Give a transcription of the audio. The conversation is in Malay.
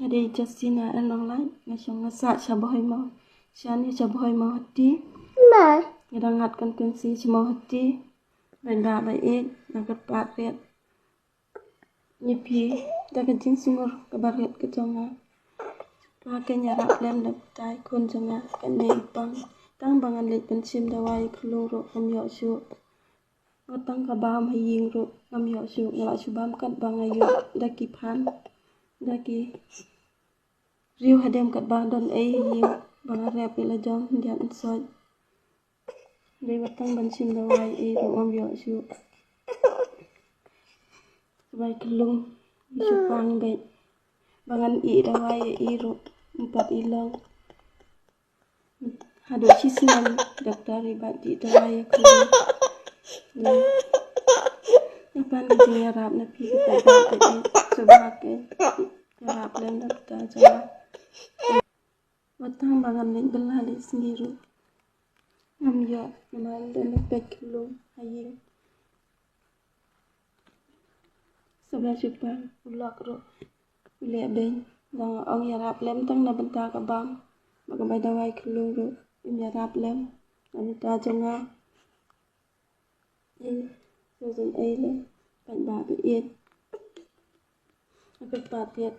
Ada Justina anong lai ngasong ngasa chaboy mo. Shani chaboy mo hati. Ngedangat kan kunsi chmo hati. Benda baik nakat patriat. Nyepi dakat jing sumur kabaret kejonga. Pakai nyarap lem daptai kun jonga kan bang. Tang bangan lit pensim dawai keluru kamyo su. Otang kabam haying ru kamyo su ngala subam kat bangayu daki pan. Daki riu hadem kat bang don haying bangarep ila jom dian soj. Dei watang pensim dawai ru kamyo su. Sebai kelung isu pang bet. Bangan dawai ru empat ilang. Hado cisnam dokter ibat di dawai kelung. Napan kejing yarap napi kita batik sebagai yarap lem dokter jawa. Watang bangan lek belah lek sendiri. Ngamyo naman dan pek kelung haying. Sebelah jepang ulak ro. Lihat deh, dang ong yarap lem tang na bentar ka bang. Maka bai dawai kelung ro, yarap lem. Namita jonga. Susun lem, bai ba be iet. Aku patiet.